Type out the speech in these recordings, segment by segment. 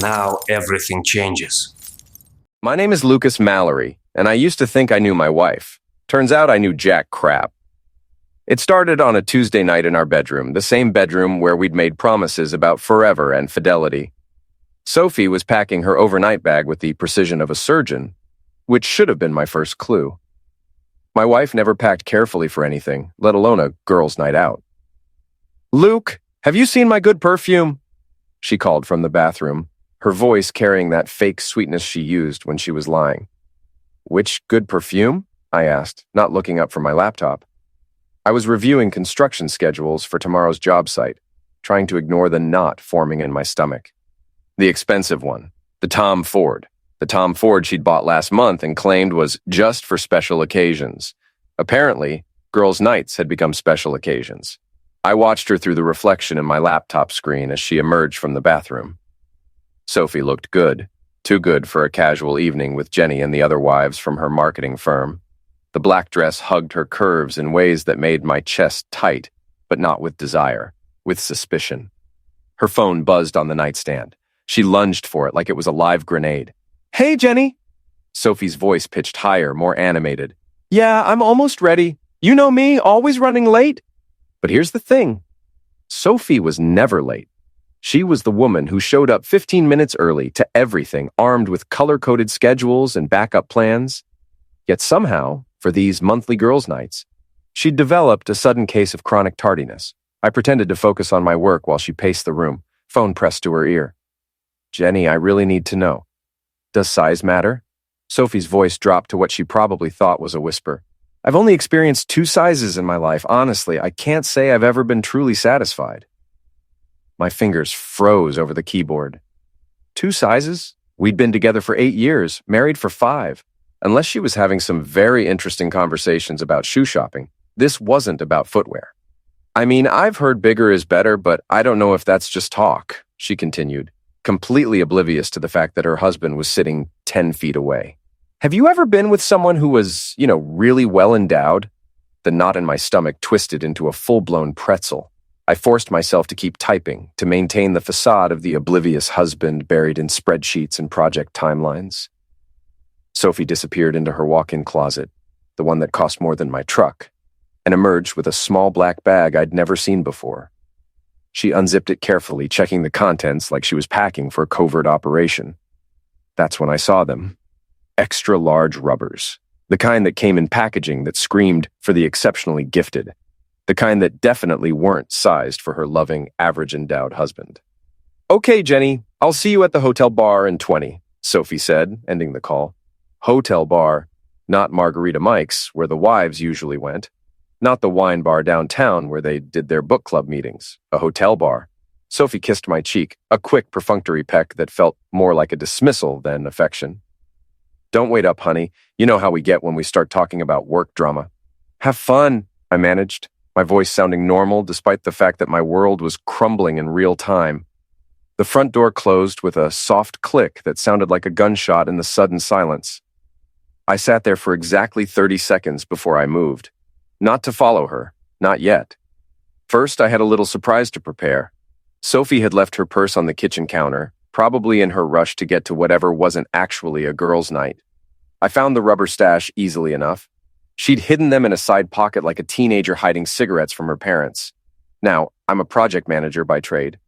Now everything changes. My name is Lucas Mallory, and I used to think I knew my wife. Turns out I knew jack crap. It started on a Tuesday night in our bedroom, the same bedroom where we'd made promises about forever and fidelity. Sophie was packing her overnight bag with the precision of a surgeon, which should have been my first clue. My wife never packed carefully for anything, let alone a girls' night out. "Luke, have you seen my good perfume?" she called from the bathroom, her voice carrying that fake sweetness she used when she was lying. "Which good perfume?" I asked, not looking up from my laptop. I was reviewing construction schedules for tomorrow's job site, trying to ignore the knot forming in my stomach. The expensive one, the Tom Ford. The Tom Ford she'd bought last month and claimed was just for special occasions. Apparently, girls' nights had become special occasions. I watched her through the reflection in my laptop screen as she emerged from the bathroom. Sophie looked good, too good for a casual evening with Jenny and the other wives from her marketing firm. The black dress hugged her curves in ways that made my chest tight, but not with desire, with suspicion. Her phone buzzed on the nightstand. She lunged for it like it was a live grenade. "Hey, Jenny!" Sophie's voice pitched higher, more animated. "Yeah, I'm almost ready. You know me, always running late." But here's the thing. Sophie was never late. She was the woman who showed up 15 minutes early to everything, armed with color-coded schedules and backup plans. Yet somehow, for these monthly girls' nights, she'd developed a sudden case of chronic tardiness. I pretended to focus on my work while she paced the room, phone pressed to her ear. "Jenny, I really need to know. Does size matter?" Sophie's voice dropped to what she probably thought was a whisper. "I've only experienced 2 sizes in my life. Honestly, I can't say I've ever been truly satisfied." My fingers froze over the keyboard. 2 sizes? We'd been together for 8 years, married for 5. Unless she was having some very interesting conversations about shoe shopping, this wasn't about footwear. "I mean, I've heard bigger is better, but I don't know if that's just talk," she continued, completely oblivious to the fact that her husband was sitting 10 feet away. "Have you ever been with someone who was, really well endowed?" The knot in my stomach twisted into a full-blown pretzel. I forced myself to keep typing, to maintain the facade of the oblivious husband buried in spreadsheets and project timelines. Sophie disappeared into her walk-in closet, the one that cost more than my truck, and emerged with a small black bag I'd never seen before. She unzipped it carefully, checking the contents like she was packing for a covert operation. That's when I saw them. Extra-large rubbers. The kind that came in packaging that screamed for the exceptionally gifted. The kind that definitely weren't sized for her loving, average-endowed husband. "Okay, Jenny, I'll see you at the hotel bar in 20, Sophie said, ending the call. Hotel bar, not Margarita Mike's, where the wives usually went. Not the wine bar downtown where they did their book club meetings. A hotel bar. Sophie kissed my cheek, a quick, perfunctory peck that felt more like a dismissal than affection. "Don't wait up, honey. You know how we get when we start talking about work drama." "Have fun," I managed, my voice sounding normal despite the fact that my world was crumbling in real time. The front door closed with a soft click that sounded like a gunshot in the sudden silence. I sat there for exactly 30 seconds before I moved. Not to follow her, not yet. First, I had a little surprise to prepare. Sophie had left her purse on the kitchen counter, probably in her rush to get to whatever wasn't actually a girls' night. I found the rubber stash easily enough. She'd hidden them in a side pocket like a teenager hiding cigarettes from her parents. Now, I'm a project manager by trade.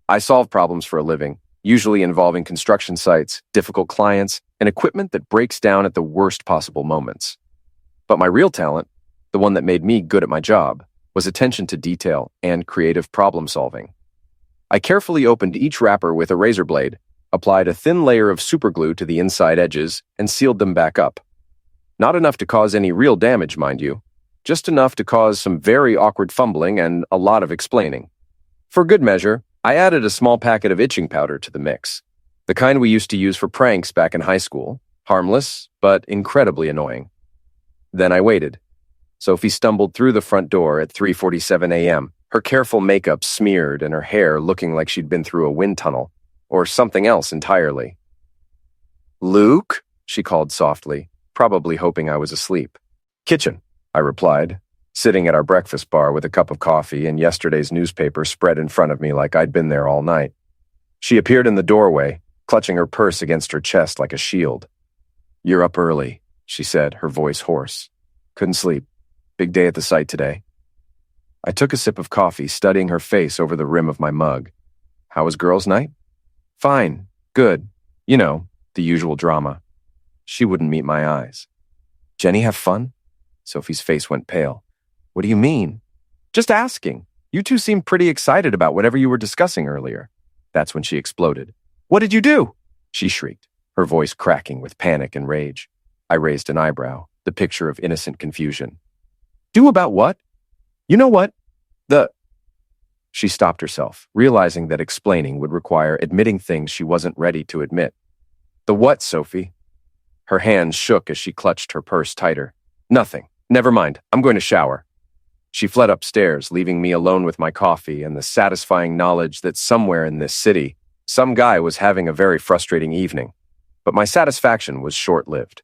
I solve problems for a living, usually involving construction sites, difficult clients, and equipment that breaks down at the worst possible moments. But my real talent, the one that made me good at my job, was attention to detail and creative problem solving. I carefully opened each wrapper with a razor blade, applied a thin layer of superglue to the inside edges, and sealed them back up. Not enough to cause any real damage, mind you, just enough to cause some very awkward fumbling and a lot of explaining. For good measure, I added a small packet of itching powder to the mix, the kind we used to use for pranks back in high school, harmless, but incredibly annoying. Then I waited. Sophie stumbled through the front door at 3:47 a.m., her careful makeup smeared and her hair looking like she'd been through a wind tunnel, or something else entirely. "Luke?" she called softly, probably hoping I was asleep. "Kitchen," I replied, sitting at our breakfast bar with a cup of coffee and yesterday's newspaper spread in front of me like I'd been there all night. She appeared in the doorway, clutching her purse against her chest like a shield. "You're up early," she said, her voice hoarse. "Couldn't sleep. Big day at the site today." I took a sip of coffee, studying her face over the rim of my mug. "How was girls' night?" "Fine. Good. You know, the usual drama." She wouldn't meet my eyes. "Jenny have fun?" Sophie's face went pale. "What do you mean?" "Just asking. You two seemed pretty excited about whatever you were discussing earlier." That's when she exploded. "What did you do?" she shrieked, her voice cracking with panic and rage. I raised an eyebrow, the picture of innocent confusion. "Do about what?" "You know what? She stopped herself, realizing that explaining would require admitting things she wasn't ready to admit. "The what, Sophie?" Her hands shook as she clutched her purse tighter. "Nothing. Never mind. I'm going to shower." She fled upstairs, leaving me alone with my coffee and the satisfying knowledge that somewhere in this city, some guy was having a very frustrating evening. But my satisfaction was short-lived.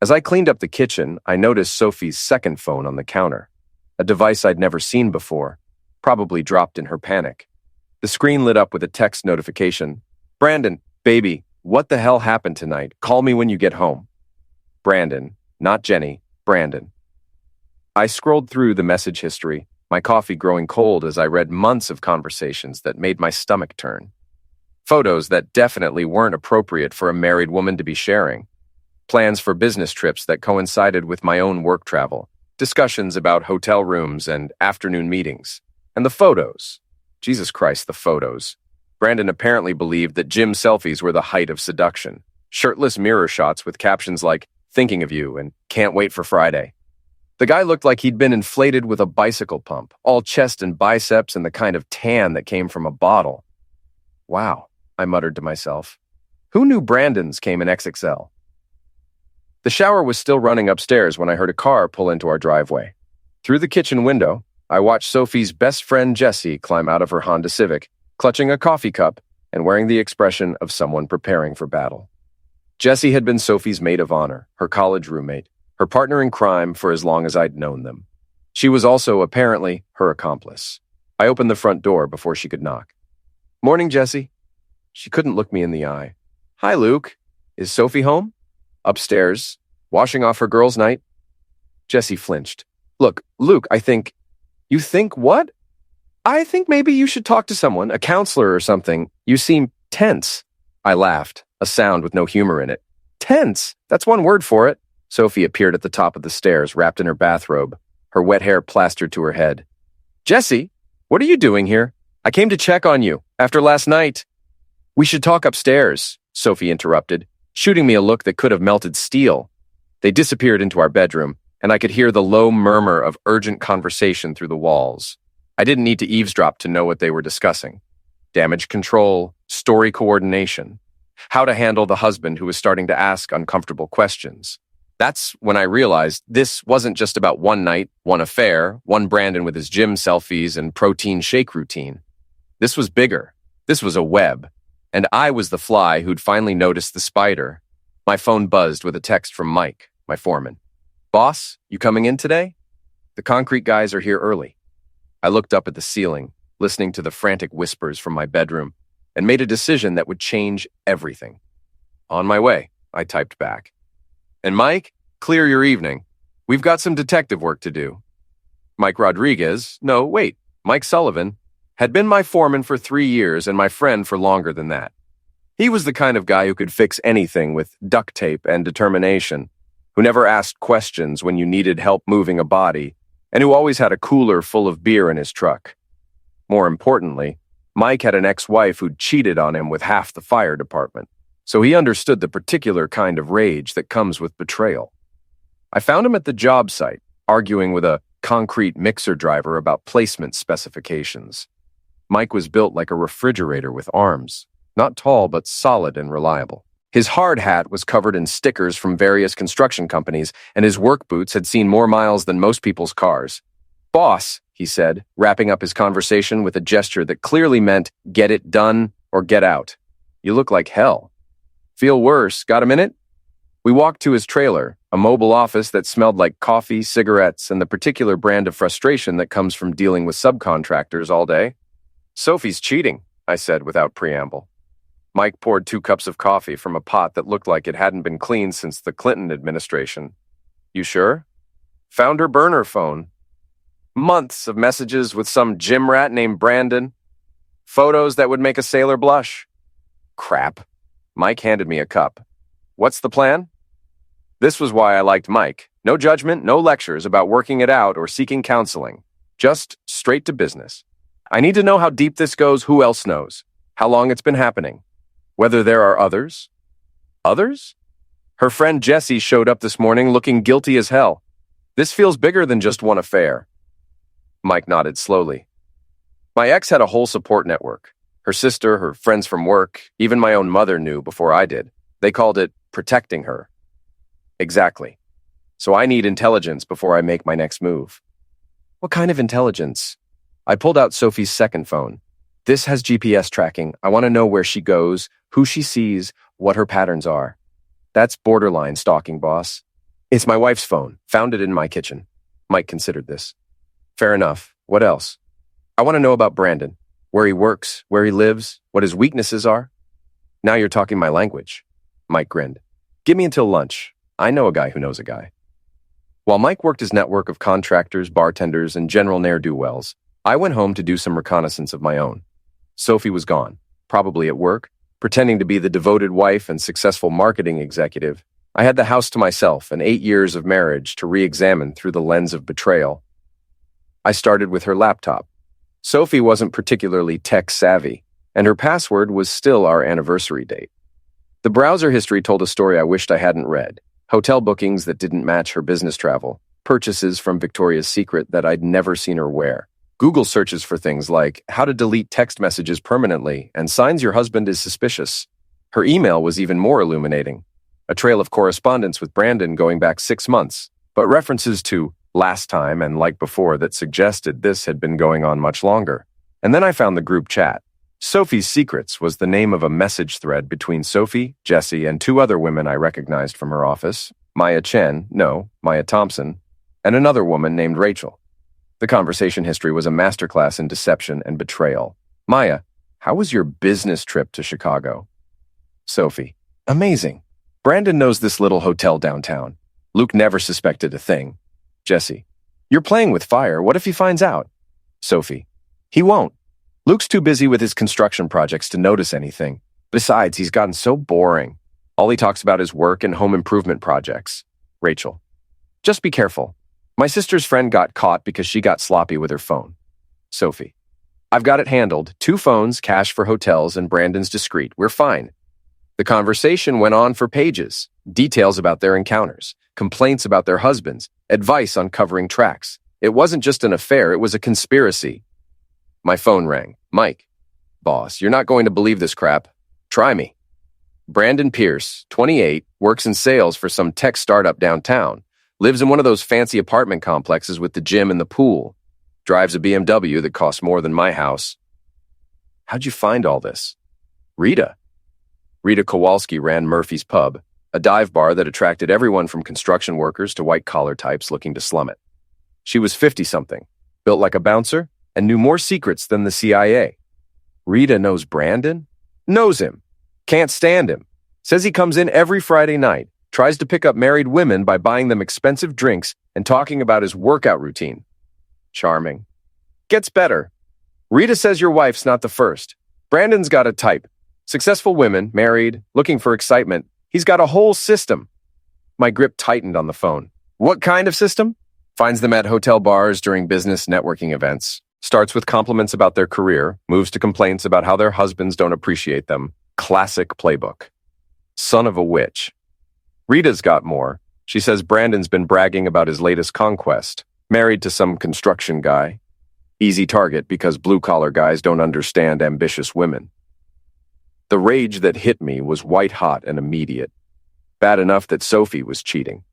As I cleaned up the kitchen, I noticed Sophie's second phone on the counter, a device I'd never seen before, probably dropped in her panic. The screen lit up with a text notification. "Brandon, baby, what the hell happened tonight? Call me when you get home." Brandon, not Jenny, Brandon. I scrolled through the message history, my coffee growing cold as I read months of conversations that made my stomach turn. Photos that definitely weren't appropriate for a married woman to be sharing. Plans for business trips that coincided with my own work travel. Discussions about hotel rooms and afternoon meetings. And the photos. Jesus Christ, the photos. Brandon apparently believed that gym selfies were the height of seduction. Shirtless mirror shots with captions like, "Thinking of you," and "Can't wait for Friday." The guy looked like he'd been inflated with a bicycle pump, all chest and biceps and the kind of tan that came from a bottle. "Wow," I muttered to myself. Who knew Brandon's came in XXL? The shower was still running upstairs when I heard a car pull into our driveway. Through the kitchen window, I watched Sophie's best friend Jessie climb out of her Honda Civic, clutching a coffee cup and wearing the expression of someone preparing for battle. Jessie had been Sophie's maid of honor, her college roommate, her partner in crime for as long as I'd known them. She was also, apparently, her accomplice. I opened the front door before she could knock. "Morning, Jessie." She couldn't look me in the eye. "Hi, Luke. Is Sophie home?" "Upstairs, washing off her girls' night." Jessie flinched. "Look, Luke, I think..." "You think what?" "I think maybe you should talk to someone, a counselor or something. You seem tense." I laughed, a sound with no humor in it. "Tense? That's one word for it." Sophie appeared at the top of the stairs, wrapped in her bathrobe, her wet hair plastered to her head. "Jessie, what are you doing here? I came to check on you, after last night." "We should talk upstairs," Sophie interrupted, shooting me a look that could have melted steel. They disappeared into our bedroom, and I could hear the low murmur of urgent conversation through the walls. I didn't need to eavesdrop to know what they were discussing. Damage control, story coordination, how to handle the husband who was starting to ask uncomfortable questions. That's when I realized this wasn't just about one night, one affair, one Brandon with his gym selfies and protein shake routine. This was bigger. This was a web. And I was the fly who'd finally noticed the spider. My phone buzzed with a text from Mike, my foreman. "Boss, you coming in today? The concrete guys are here early." I looked up at the ceiling, listening to the frantic whispers from my bedroom, and made a decision that would change everything. "On my way," I typed back. "And Mike, clear your evening. We've got some detective work to do." Mike Rodriguez, no, wait, Mike Sullivan, had been my foreman for 3 years and my friend for longer than that. He was the kind of guy who could fix anything with duct tape and determination, who never asked questions when you needed help moving a body, and who always had a cooler full of beer in his truck. More importantly, Mike had an ex-wife who'd cheated on him with half the fire department, so he understood the particular kind of rage that comes with betrayal. I found him at the job site, arguing with a concrete mixer driver about placement specifications. Mike was built like a refrigerator with arms, not tall but solid and reliable. His hard hat was covered in stickers from various construction companies, and his work boots had seen more miles than most people's cars. "Boss," he said, wrapping up his conversation with a gesture that clearly meant get it done or get out. "You look like hell." "Feel worse. Got a minute?" We walked to his trailer, a mobile office that smelled like coffee, cigarettes, and the particular brand of frustration that comes from dealing with subcontractors all day. "Sophie's cheating," I said without preamble. Mike poured 2 cups of coffee from a pot that looked like it hadn't been cleaned since the Clinton administration. You sure? Found her burner phone. Months of messages with some gym rat named Brandon. Photos that would make a sailor blush. Crap. Mike handed me a cup. What's the plan? This was why I liked Mike. No judgment, no lectures about working it out or seeking counseling. Just straight to business. I need to know how deep this goes, who else knows, how long it's been happening, whether there are others. Others? Her friend Jessie showed up this morning looking guilty as hell. This feels bigger than just one affair. Mike nodded slowly. My ex had a whole support network. Her sister, her friends from work, even my own mother knew before I did. They called it protecting her. Exactly. So I need intelligence before I make my next move. What kind of intelligence? I pulled out Sophie's second phone. This has GPS tracking. I want to know where she goes, who she sees, what her patterns are. That's borderline stalking, boss. It's my wife's phone. Found it in my kitchen. Mike considered this. Fair enough. What else? I want to know about Brandon. Where he works, where he lives, what his weaknesses are. Now you're talking my language. Mike grinned. Give me until lunch. I know a guy who knows a guy. While Mike worked his network of contractors, bartenders, and general ne'er-do-wells, I went home to do some reconnaissance of my own. Sophie was gone, probably at work, pretending to be the devoted wife and successful marketing executive. I had the house to myself and 8 years of marriage to re-examine through the lens of betrayal. I started with her laptop. Sophie wasn't particularly tech-savvy, and her password was still our anniversary date. The browser history told a story I wished I hadn't read. Hotel bookings that didn't match her business travel, purchases from Victoria's Secret that I'd never seen her wear, Google searches for things like how to delete text messages permanently and signs your husband is suspicious. Her email was even more illuminating. A trail of correspondence with Brandon going back 6 months, but references to last time and like before that suggested this had been going on much longer. And then I found the group chat. Sophie's Secrets was the name of a message thread between Sophie, Jessie, and 2 other women I recognized from her office, Maya Thompson, and another woman named Rachel. The conversation history was a masterclass in deception and betrayal. Maya, how was your business trip to Chicago? Sophie, amazing. Brandon knows this little hotel downtown. Luke never suspected a thing. Jessie, you're playing with fire. What if he finds out? Sophie, he won't. Luke's too busy with his construction projects to notice anything. Besides, he's gotten so boring. All he talks about is work and home improvement projects. Rachel, just be careful. My sister's friend got caught because she got sloppy with her phone. Sophie, I've got it handled. 2 phones, cash for hotels, and Brandon's discreet. We're fine. The conversation went on for pages. Details about their encounters, complaints about their husbands, advice on covering tracks. It wasn't just an affair, it was a conspiracy. My phone rang. Mike, boss, you're not going to believe this crap. Try me. Brandon Pierce, 28, works in sales for some tech startup downtown. Lives in one of those fancy apartment complexes with the gym and the pool. Drives a BMW that costs more than my house. How'd you find all this? Rita. Rita Kowalski ran Murphy's Pub, a dive bar that attracted everyone from construction workers to white-collar types looking to slum it. She was 50-something, built like a bouncer, and knew more secrets than the CIA. Rita knows Brandon? Knows him. Can't stand him. Says he comes in every Friday night, tries to pick up married women by buying them expensive drinks and talking about his workout routine. Charming. Gets better. Rita says your wife's not the first. Brandon's got a type. Successful women, married, looking for excitement. He's got a whole system. My grip tightened on the phone. What kind of system? Finds them at hotel bars during business networking events. Starts with compliments about their career, moves to complaints about how their husbands don't appreciate them. Classic playbook. Son of a witch. Rita's got more. She says Brandon's been bragging about his latest conquest. Married to some construction guy. Easy target because blue-collar guys don't understand ambitious women. The rage that hit me was white-hot and immediate. Bad enough that Sophie was cheating.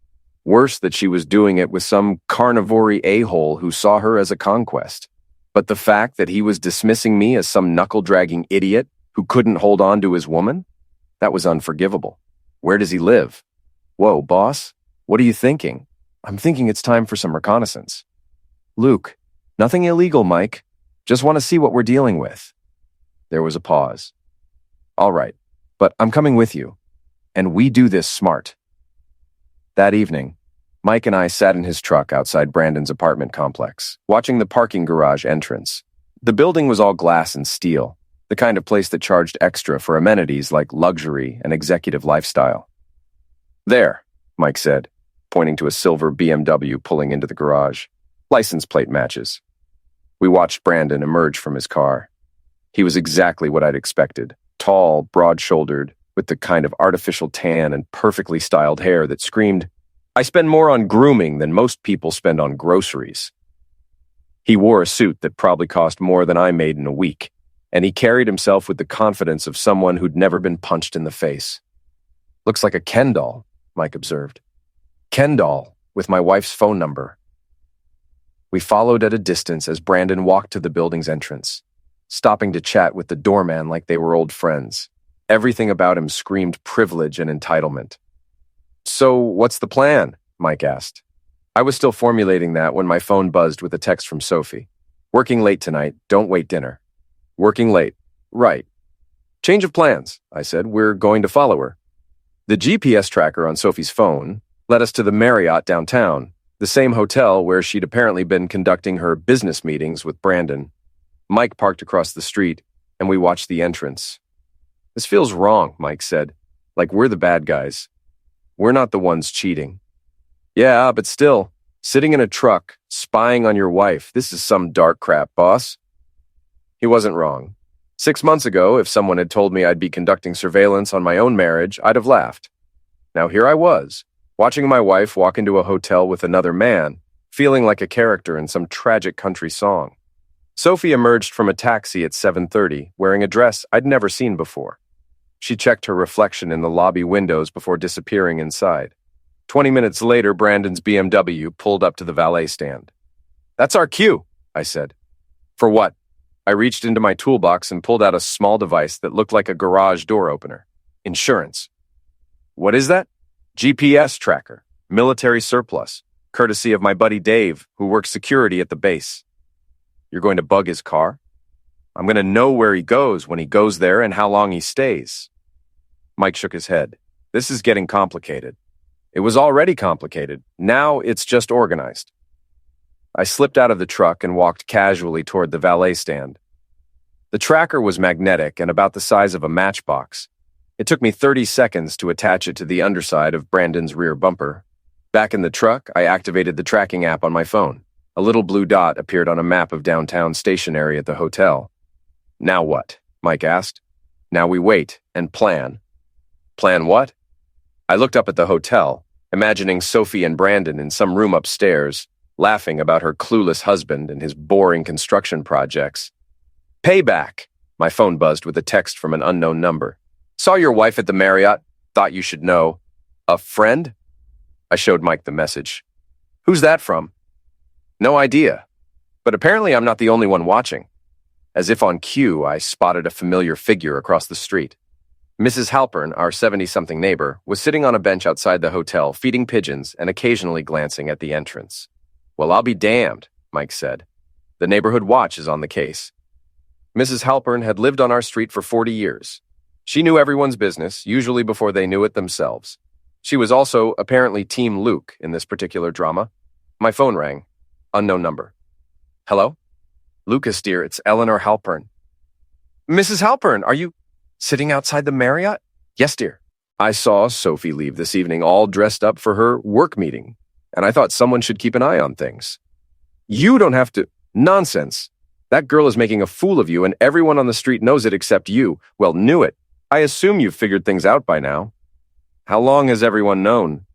Worse that she was doing it with some carnivore a-hole who saw her as a conquest. But the fact that he was dismissing me as some knuckle-dragging idiot who couldn't hold on to his woman? That was unforgivable. Where does he live? Whoa, boss, what are you thinking? I'm thinking it's time for some reconnaissance. Luke, nothing illegal, Mike. Just want to see what we're dealing with. There was a pause. All right, But I'm coming with you, and we do this smart. That evening, Mike and I sat in his truck outside Brandon's apartment complex, watching the parking garage entrance. The building was all glass and steel, the kind of place that charged extra for amenities like luxury and executive lifestyle. There, Mike said, pointing to a silver BMW pulling into the garage. License plate matches. We watched Brandon emerge from his car. He was exactly what I'd expected. Tall, broad-shouldered, with the kind of artificial tan and perfectly styled hair that screamed, "I spend more on grooming than most people spend on groceries." He wore a suit that probably cost more than I made in a week, and he carried himself with the confidence of someone who'd never been punched in the face. "Looks like a Ken doll," Mike observed. "Ken doll, with my wife's phone number." We followed at a distance as Brandon walked to the building's entrance, stopping to chat with the doorman like they were old friends. Everything about him screamed privilege and entitlement. "So, what's the plan?" Mike asked. I was still formulating that when my phone buzzed with a text from Sophie. "Working late tonight, don't wait dinner." "Working late. Right. Change of plans," I said. "We're going to follow her." The GPS tracker on Sophie's phone led us to the Marriott downtown, the same hotel where she'd apparently been conducting her business meetings with Brandon. Mike parked across the street, and we watched the entrance. "This feels wrong," Mike said. "Like we're the bad guys. We're not the ones cheating." "Yeah, but still, sitting in a truck, spying on your wife, this is some dark crap, boss." He wasn't wrong. 6 months ago, if someone had told me I'd be conducting surveillance on my own marriage, I'd have laughed. Now here I was, watching my wife walk into a hotel with another man, feeling like a character in some tragic country song. Sophie emerged from a taxi at 7:30, wearing a dress I'd never seen before. She checked her reflection in the lobby windows before disappearing inside. 20 minutes later, Brandon's BMW pulled up to the valet stand. "That's our cue," I said. "For what?" I reached into my toolbox and pulled out a small device that looked like a garage door opener. "Insurance." "What is that?" "GPS tracker. Military surplus. Courtesy of my buddy Dave, who works security at the base." "You're going to bug his car?" "I'm going to know where he goes when he goes there and how long he stays." Mike shook his head. "This is getting complicated." "It was already complicated. Now it's just organized." I slipped out of the truck and walked casually toward the valet stand. The tracker was magnetic and about the size of a matchbox. It took me 30 seconds to attach it to the underside of Brandon's rear bumper. Back in the truck, I activated the tracking app on my phone. A little blue dot appeared on a map of downtown stationery at the hotel. "Now what?" Mike asked. "Now we wait and plan." "Plan what?" I looked up at the hotel, imagining Sophie and Brandon in some room upstairs, laughing about her clueless husband and his boring construction projects. "Payback!" My phone buzzed with a text from an unknown number. "Saw your wife at the Marriott. Thought you should know." "A friend?" I showed Mike the message. "Who's that from?" "No idea. But apparently I'm not the only one watching." As if on cue, I spotted a familiar figure across the street. Mrs. Halpern, our 70-something neighbor, was sitting on a bench outside the hotel, feeding pigeons and occasionally glancing at the entrance. "Well, I'll be damned," Mike said. "The neighborhood watch is on the case." Mrs. Halpern had lived on our street for 40 years. She knew everyone's business, usually before they knew it themselves. She was also apparently Team Luke in this particular drama. My phone rang. Unknown number. "Hello?" "Lucas, dear, it's Eleanor Halpern." "Mrs. Halpern, are you sitting outside the Marriott?" "Yes, dear. I saw Sophie leave this evening all dressed up for her work meeting, and I thought someone should keep an eye on things." "You don't have to—" "Nonsense. That girl is making a fool of you, and everyone on the street knows it except you. Well, knew it. I assume you've figured things out by now." "How long has everyone known?"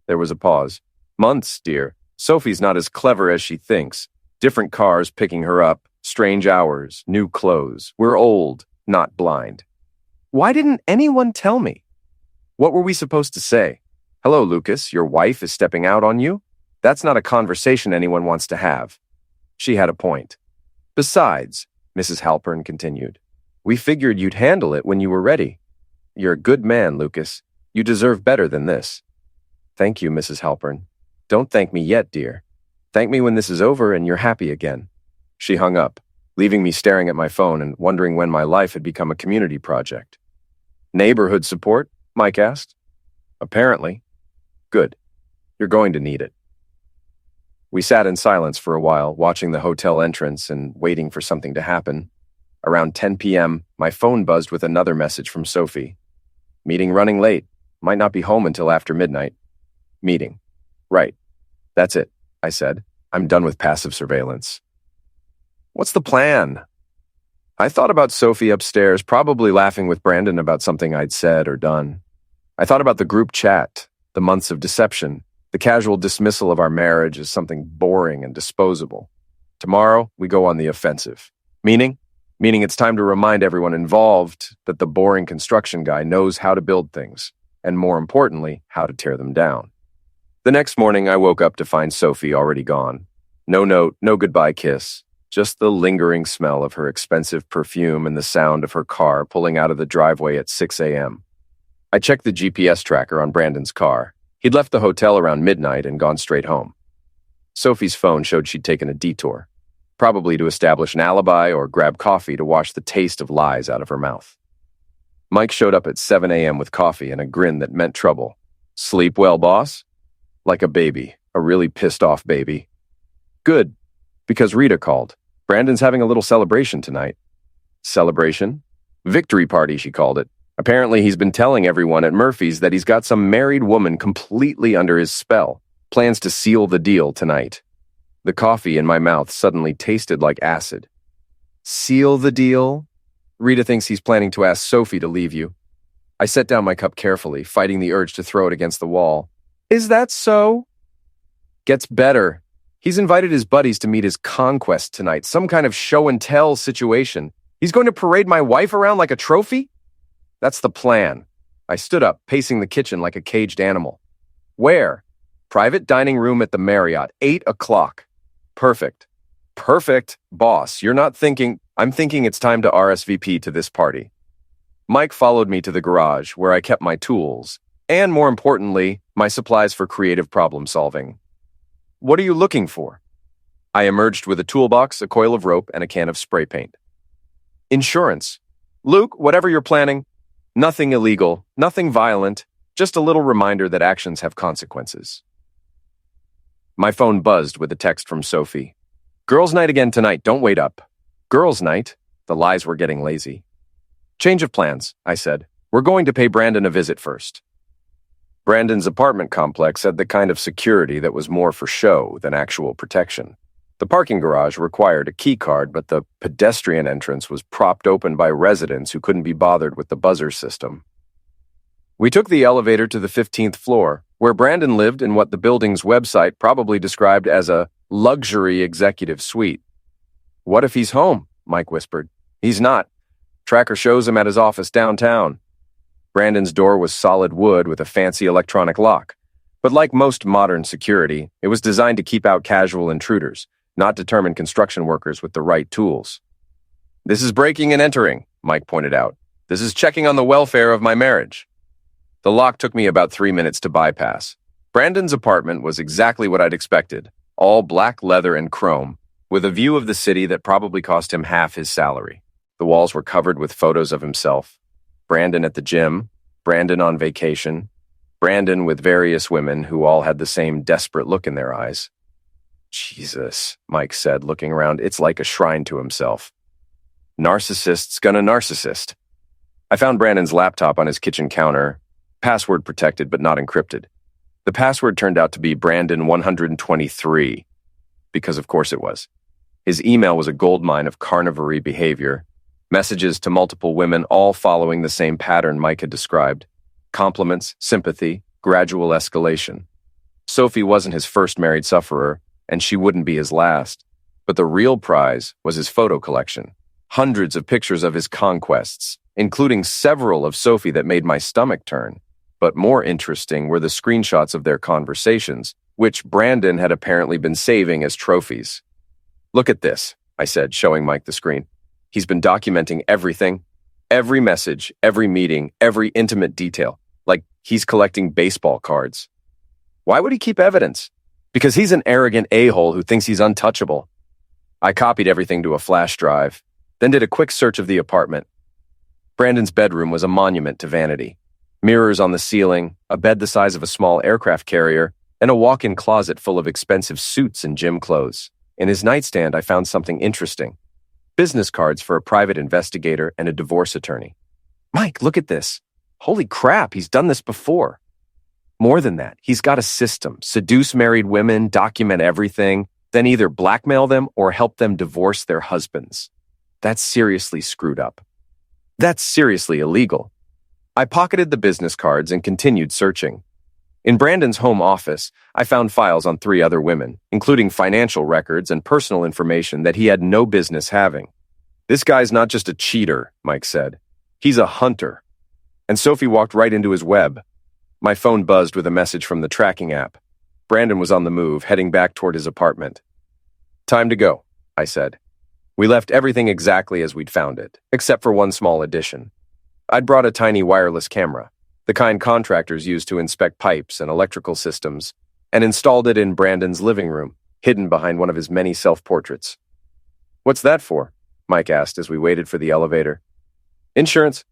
There was a pause. "Months, dear. Sophie's not as clever as she thinks. Different cars picking her up, strange hours, new clothes. We're old, not blind." "Why didn't anyone tell me?" "What were we supposed to say? Hello, Lucas, your wife is stepping out on you? That's not a conversation anyone wants to have." She had a point. "Besides," Mrs. Halpern continued, "we figured you'd handle it when you were ready. You're a good man, Lucas. You deserve better than this." "Thank you, Mrs. Halpern. Don't thank me yet, dear. Thank me when this is over and you're happy again." She hung up, leaving me staring at my phone and wondering when my life had become a community project. Neighborhood support? Mike asked. Apparently. Good. You're going to need it. We sat in silence for a while, watching the hotel entrance and waiting for something to happen. Around 10 p.m., my phone buzzed with another message from Sophie. Meeting running late. Might not be home until after midnight. Meeting. Right. That's it, I said. I'm done with passive surveillance. What's the plan? I thought about Sophie upstairs, probably laughing with Brandon about something I'd said or done. I thought about the group chat, the months of deception, the casual dismissal of our marriage as something boring and disposable. Tomorrow, we go on the offensive. Meaning it's time to remind everyone involved that the boring construction guy knows how to build things, and more importantly, how to tear them down. The next morning, I woke up to find Sophie already gone. No note, no goodbye kiss, just the lingering smell of her expensive perfume and the sound of her car pulling out of the driveway at 6 a.m. I checked the GPS tracker on Brandon's car. He'd left the hotel around midnight and gone straight home. Sophie's phone showed she'd taken a detour, probably to establish an alibi or grab coffee to wash the taste of lies out of her mouth. Mike showed up at 7 a.m. with coffee and a grin that meant trouble. Sleep well, boss? Like a baby, a really pissed off baby. Good, because Rita called. Brandon's having a little celebration tonight. Celebration? Victory party, she called it. Apparently, he's been telling everyone at Murphy's that he's got some married woman completely under his spell. Plans to seal the deal tonight. The coffee in my mouth suddenly tasted like acid. Seal the deal? Rita thinks he's planning to ask Sophie to leave you. I set down my cup carefully, fighting the urge to throw it against the wall. Is that so? Gets better. He's invited his buddies to meet his conquest tonight, some kind of show-and-tell situation. He's going to parade my wife around like a trophy? That's the plan. I stood up, pacing the kitchen like a caged animal. Where? Private dining room at the Marriott, 8 o'clock. Perfect. Perfect, boss. You're not thinking... I'm thinking it's time to RSVP to this party. Mike followed me to the garage, where I kept my tools, and more importantly, my supplies for creative problem solving. What are you looking for? I emerged with a toolbox, a coil of rope, and a can of spray paint. Insurance. Luke, whatever you're planning, nothing illegal, nothing violent, just a little reminder that actions have consequences. My phone buzzed with a text from Sophie. Girls' night again tonight, don't wait up. Girls' night? The lies were getting lazy. Change of plans, I said. We're going to pay Brandon a visit first. Brandon's apartment complex had the kind of security that was more for show than actual protection. The parking garage required a key card, but the pedestrian entrance was propped open by residents who couldn't be bothered with the buzzer system. We took the elevator to the 15th floor, where Brandon lived in what the building's website probably described as a luxury executive suite. What if he's home? Mike whispered. He's not. Tracker shows him at his office downtown. Brandon's door was solid wood with a fancy electronic lock. But like most modern security, it was designed to keep out casual intruders, not determined construction workers with the right tools. This is breaking and entering, Mike pointed out. This is checking on the welfare of my marriage. The lock took me about 3 minutes to bypass. Brandon's apartment was exactly what I'd expected, all black leather and chrome, with a view of the city that probably cost him half his salary. The walls were covered with photos of himself. Brandon at the gym, Brandon on vacation, Brandon with various women who all had the same desperate look in their eyes. Jesus, Mike said, looking around, it's like a shrine to himself. Narcissist's gonna narcissist. I found Brandon's laptop on his kitchen counter, password protected but not encrypted. The password turned out to be Brandon 123, because of course it was. His email was a goldmine of carnivory behavior, messages to multiple women, all following the same pattern Mike had described. Compliments, sympathy, gradual escalation. Sophie wasn't his first married sufferer, and she wouldn't be his last. But the real prize was his photo collection. Hundreds of pictures of his conquests, including several of Sophie that made my stomach turn. But more interesting were the screenshots of their conversations, which Brandon had apparently been saving as trophies. Look at this, I said, showing Mike the screen. He's been documenting everything, every message, every meeting, every intimate detail, like he's collecting baseball cards. Why would he keep evidence? Because he's an arrogant a-hole who thinks he's untouchable. I copied everything to a flash drive, then did a quick search of the apartment. Brandon's bedroom was a monument to vanity. Mirrors on the ceiling, a bed the size of a small aircraft carrier, and a walk-in closet full of expensive suits and gym clothes. In his nightstand, I found something interesting. Business cards for a private investigator and a divorce attorney. Mike, look at this. Holy crap, he's done this before. More than that, he's got a system. Seduce married women, document everything, then either blackmail them or help them divorce their husbands. That's seriously screwed up. That's seriously illegal. I pocketed the business cards and continued searching. In Brandon's home office, I found files on 3 other women, including financial records and personal information that he had no business having. This guy's not just a cheater, Mike said. He's a hunter. And Sophie walked right into his web. My phone buzzed with a message from the tracking app. Brandon was on the move, heading back toward his apartment. Time to go, I said. We left everything exactly as we'd found it, except for one small addition. I'd brought a tiny wireless camera, the kind contractors use to inspect pipes and electrical systems, and installed it in Brandon's living room, hidden behind one of his many self-portraits. What's that for? Mike asked as we waited for the elevator. Insurance.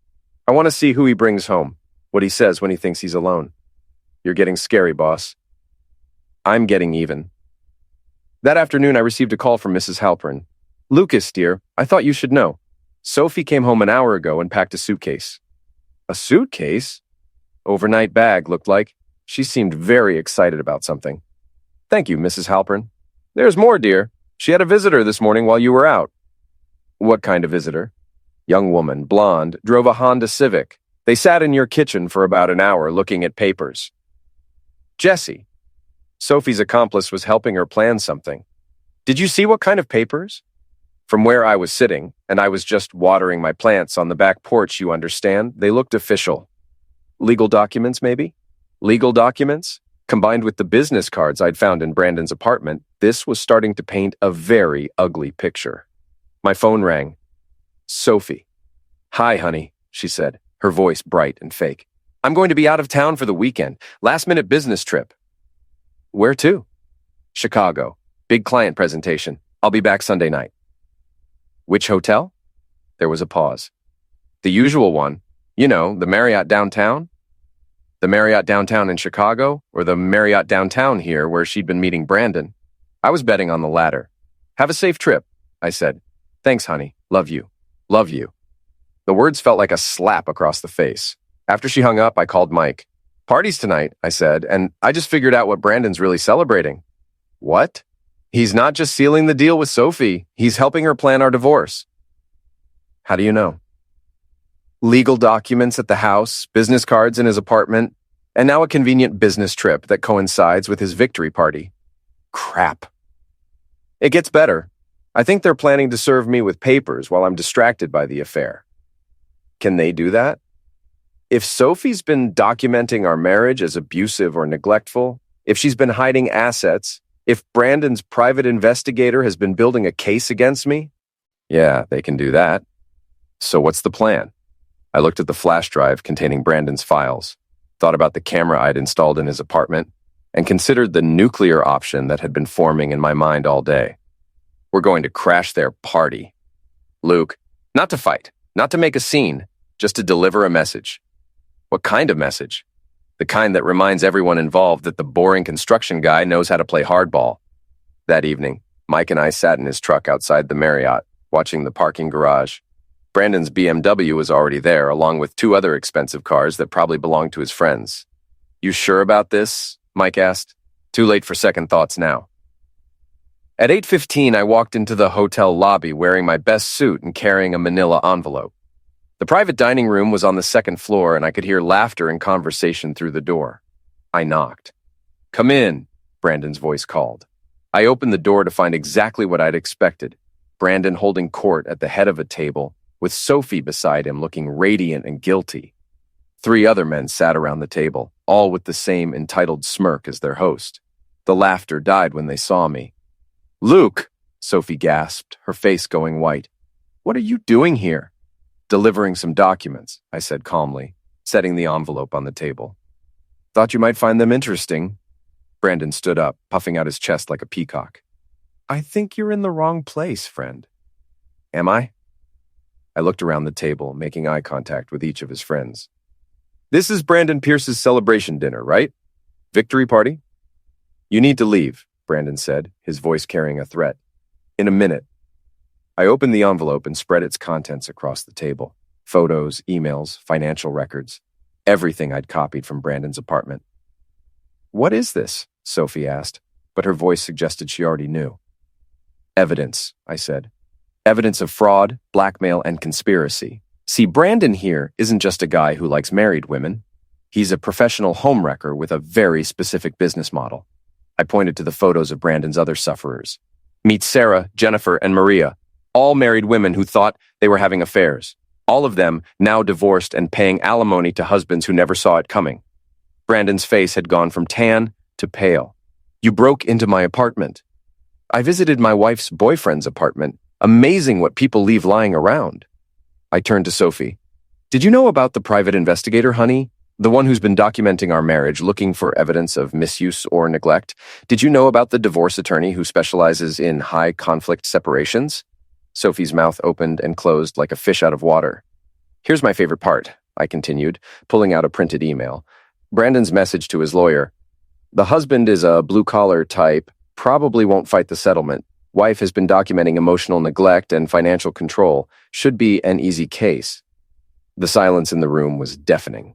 I want to see who he brings home, what he says when he thinks he's alone. You're getting scary, boss. I'm getting even. That afternoon, I received a call from Mrs. Halpern. Lucas, dear, I thought you should know. Sophie came home an hour ago and packed a suitcase. A suitcase? Overnight bag, looked like. She seemed very excited about something. Thank you, Mrs. Halpern. There's more, dear. She had a visitor this morning while you were out. What kind of visitor? Young woman, blonde, drove a Honda Civic. They sat in your kitchen for about an hour looking at papers. Jessie. Sophie's accomplice was helping her plan something. Did you see what kind of papers? From where I was sitting, and I was just watering my plants on the back porch, you understand, they looked official. Legal documents, maybe? Legal documents? Combined with the business cards I'd found in Brandon's apartment, this was starting to paint a very ugly picture. My phone rang. Sophie. Hi, honey, she said, her voice bright and fake. I'm going to be out of town for the weekend. Last-minute business trip. Where to? Chicago. Big client presentation. I'll be back Sunday night. Which hotel? There was a pause. The usual one. You know, the Marriott downtown? The Marriott downtown in Chicago, or the Marriott downtown here where she'd been meeting Brandon? I was betting on the latter. Have a safe trip, I said. Thanks, honey. Love you. Love you. The words felt like a slap across the face. After she hung up, I called Mike. Party's tonight, I said, and I just figured out what Brandon's really celebrating. What? He's not just sealing the deal with Sophie. He's helping her plan our divorce. How do you know? Legal documents at the house, business cards in his apartment, and now a convenient business trip that coincides with his victory party. Crap. It gets better. I think they're planning to serve me with papers while I'm distracted by the affair. Can they do that? If Sophie's been documenting our marriage as abusive or neglectful, if she's been hiding assets, if Brandon's private investigator has been building a case against me, yeah, they can do that. So what's the plan? I looked at the flash drive containing Brandon's files, thought about the camera I'd installed in his apartment, and considered the nuclear option that had been forming in my mind all day. We're going to crash their party. Luke, not to fight, not to make a scene, just to deliver a message. What kind of message? The kind that reminds everyone involved that the boring construction guy knows how to play hardball. That evening, Mike and I sat in his truck outside the Marriott, watching the parking garage. Brandon's BMW was already there, along with 2 other expensive cars that probably belonged to his friends. You sure about this? Mike asked. Too late for second thoughts now. At 8:15, I walked into the hotel lobby wearing my best suit and carrying a manila envelope. The private dining room was on the 2nd floor, and I could hear laughter and conversation through the door. I knocked. Come in, Brandon's voice called. I opened the door to find exactly what I'd expected. Brandon holding court at the head of a table, with Sophie beside him looking radiant and guilty. 3 other men sat around the table, all with the same entitled smirk as their host. The laughter died when they saw me. Luke, Sophie gasped, her face going white. What are you doing here? Delivering some documents, I said calmly, setting the envelope on the table. Thought you might find them interesting. Brandon stood up, puffing out his chest like a peacock. I think you're in the wrong place, friend. Am I? I looked around the table, making eye contact with each of his friends. This is Brandon Pierce's celebration dinner, right? Victory party? You need to leave, Brandon said, his voice carrying a threat. In a minute. I opened the envelope and spread its contents across the table. Photos, emails, financial records. Everything I'd copied from Brandon's apartment. What is this? Sophie asked, but her voice suggested she already knew. Evidence, I said. Evidence of fraud, blackmail, and conspiracy. See, Brandon here isn't just a guy who likes married women. He's a professional homewrecker with a very specific business model. I pointed to the photos of Brandon's other sufferers. Meet Sarah, Jennifer, and Maria, all married women who thought they were having affairs. All of them now divorced and paying alimony to husbands who never saw it coming. Brandon's face had gone from tan to pale. You broke into my apartment. I visited my wife's boyfriend's apartment. Amazing what people leave lying around. I turned to Sophie. Did you know about the private investigator, honey? The one who's been documenting our marriage, looking for evidence of misuse or neglect? Did you know about the divorce attorney who specializes in high-conflict separations? Sophie's mouth opened and closed like a fish out of water. Here's my favorite part, I continued, pulling out a printed email. Brandon's message to his lawyer. The husband is a blue-collar type, probably won't fight the settlement. Wife has been documenting emotional neglect and financial control. Should be an easy case. The silence in the room was deafening.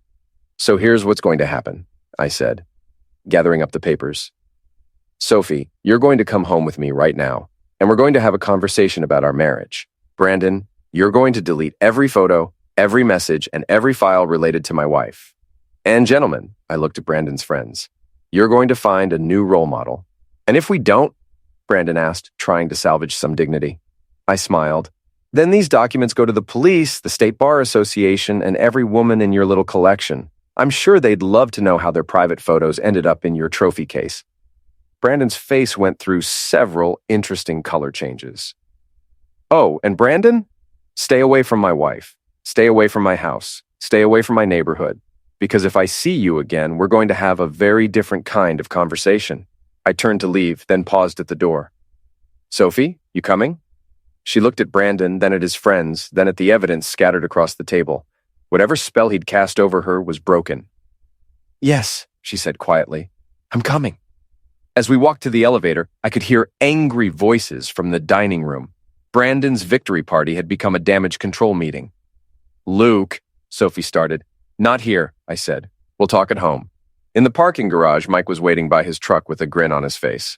So here's what's going to happen, I said, gathering up the papers. Sophie, you're going to come home with me right now, and we're going to have a conversation about our marriage. Brandon, you're going to delete every photo, every message, and every file related to my wife. And gentlemen, I looked at Brandon's friends, you're going to find a new role model. And if we don't, Brandon asked, trying to salvage some dignity. I smiled. Then these documents go to the police, the State Bar Association, and every woman in your little collection. I'm sure they'd love to know how their private photos ended up in your trophy case. Brandon's face went through several interesting color changes. Oh, and Brandon? Stay away from my wife. Stay away from my house. Stay away from my neighborhood. Because if I see you again, we're going to have a very different kind of conversation. I turned to leave, then paused at the door. Sophie, you coming? She looked at Brandon, then at his friends, then at the evidence scattered across the table. Whatever spell he'd cast over her was broken. Yes, she said quietly. I'm coming. As we walked to the elevator, I could hear angry voices from the dining room. Brandon's victory party had become a damage control meeting. Luke, Sophie started. Not here, I said. We'll talk at home. In the parking garage, Mike was waiting by his truck with a grin on his face.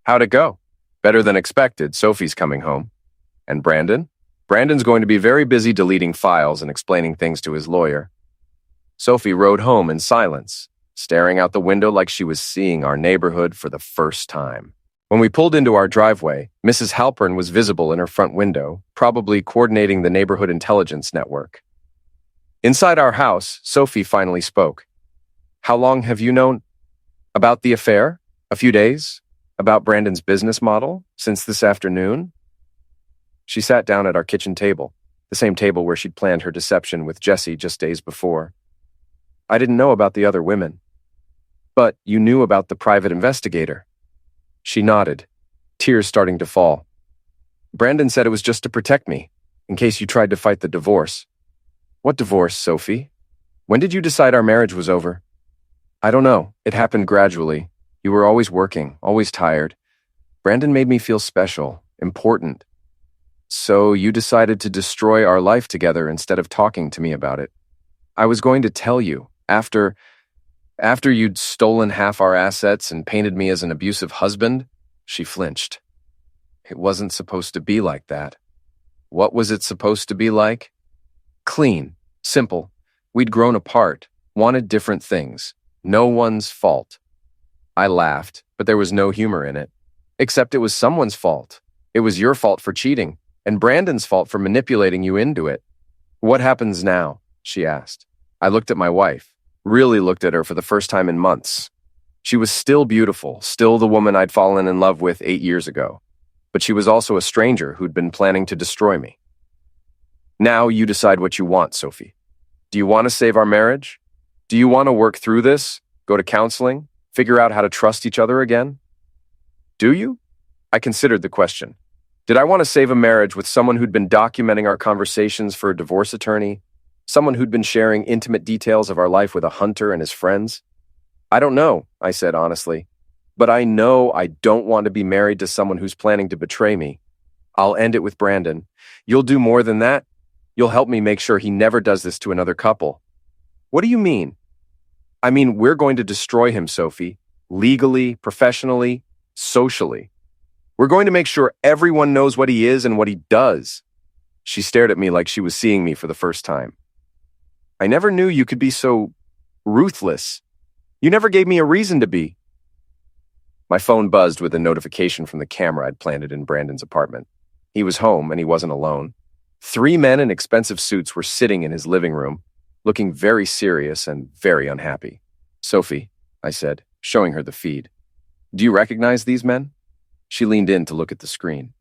How'd it go? Better than expected. Sophie's coming home. And Brandon? Brandon's going to be very busy deleting files and explaining things to his lawyer. Sophie rode home in silence, staring out the window like she was seeing our neighborhood for the first time. When we pulled into our driveway, Mrs. Halpern was visible in her front window, probably coordinating the neighborhood intelligence network. Inside our house, Sophie finally spoke. How long have you known about the affair? A few days? About Brandon's business model? Since this afternoon? She sat down at our kitchen table, the same table where she'd planned her deception with Jesse just days before. I didn't know about the other women. But you knew about the private investigator. She nodded, tears starting to fall. Brandon said it was just to protect me, in case you tried to fight the divorce. What divorce, Sophie? When did you decide our marriage was over? I don't know. It happened gradually. You were always working, always tired. Brandon made me feel special, important. So you decided to destroy our life together instead of talking to me about it. I was going to tell you, after you'd stolen half our assets and painted me as an abusive husband, she flinched. It wasn't supposed to be like that. What was it supposed to be like? Clean, simple. We'd grown apart, wanted different things. No one's fault. I laughed, but there was no humor in it. Except it was someone's fault. It was your fault for cheating, and Brandon's fault for manipulating you into it. What happens now? She asked. I looked at my wife, really looked at her for the first time in months. She was still beautiful, still the woman I'd fallen in love with 8 years ago. But she was also a stranger who'd been planning to destroy me. Now you decide what you want, Sophie. Do you want to save our marriage? Do you want to work through this, go to counseling, figure out how to trust each other again? Do you? I considered the question. Did I want to save a marriage with someone who'd been documenting our conversations for a divorce attorney? Someone who'd been sharing intimate details of our life with a hunter and his friends? I don't know, I said honestly. But I know I don't want to be married to someone who's planning to betray me. I'll end it with Brandon. You'll do more than that? You'll help me make sure he never does this to another couple. What do you mean? I mean, we're going to destroy him, Sophie. Legally, professionally, socially. We're going to make sure everyone knows what he is and what he does. She stared at me like she was seeing me for the first time. I never knew you could be so ruthless. You never gave me a reason to be. My phone buzzed with a notification from the camera I'd planted in Brandon's apartment. He was home and he wasn't alone. 3 men in expensive suits were sitting in his living room, looking very serious and very unhappy. Sophie, I said, showing her the feed. Do you recognize these men? She leaned in to look at the screen.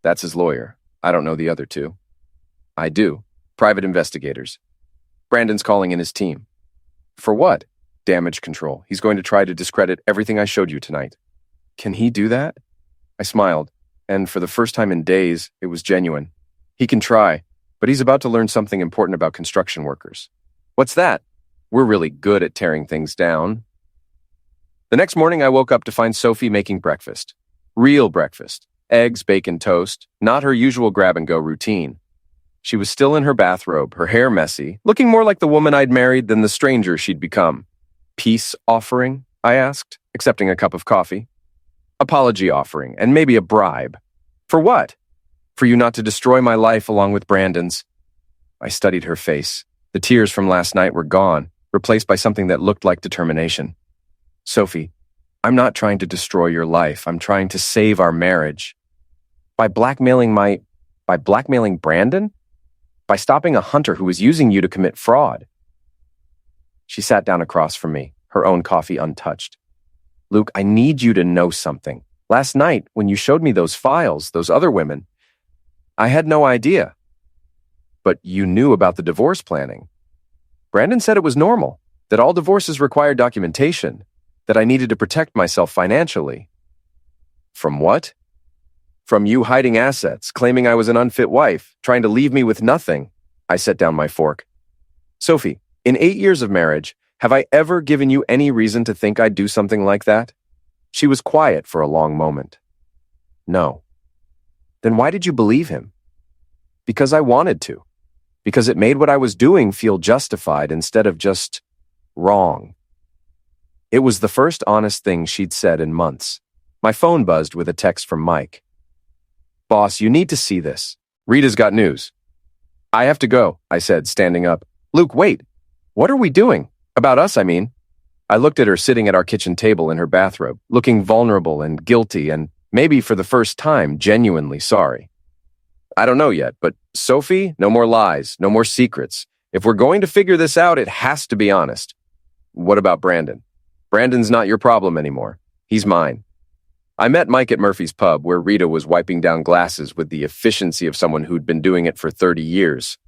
That's his lawyer. I don't know the other two. I do. Private investigators. Brandon's calling in his team. For what? Damage control. He's going to try to discredit everything I showed you tonight. Can he do that? I smiled, and for the first time in days, it was genuine. He can try, but he's about to learn something important about construction workers. What's that? We're really good at tearing things down. The next morning, I woke up to find Sophie making breakfast. Real breakfast. Eggs, bacon, toast. Not her usual grab-and-go routine. She was still in her bathrobe, her hair messy, looking more like the woman I'd married than the stranger she'd become. Peace offering? I asked, accepting a cup of coffee. Apology offering, and maybe a bribe. For what? For you not to destroy my life along with Brandon's. I studied her face. The tears from last night were gone, replaced by something that looked like determination. Sophie, I'm not trying to destroy your life. I'm trying to save our marriage. By blackmailing Brandon? By stopping a hunter who was using you to commit fraud. She sat down across from me, her own coffee untouched. Luke, I need you to know something. Last night, when you showed me those files, those other women, I had no idea. But you knew about the divorce planning. Brandon said it was normal, that all divorces require documentation, that I needed to protect myself financially. From what? From you hiding assets, claiming I was an unfit wife, trying to leave me with nothing. I set down my fork. Sophie, in 8 years of marriage, have I ever given you any reason to think I'd do something like that? She was quiet for a long moment. No. Then why did you believe him? Because I wanted to. Because it made what I was doing feel justified instead of just wrong. It was the first honest thing she'd said in months. My phone buzzed with a text from Mike. Boss, you need to see this. Rita's got news. I have to go, I said, standing up. Luke, wait. What are we doing? About us, I mean. I looked at her sitting at our kitchen table in her bathrobe, looking vulnerable and guilty and, maybe for the first time, genuinely sorry. I don't know yet, but Sophie, no more lies, no more secrets. If we're going to figure this out, it has to be honest. What about Brandon? Brandon's not your problem anymore. He's mine. I met Mike at Murphy's Pub, where Rita was wiping down glasses with the efficiency of someone who'd been doing it for 30 years.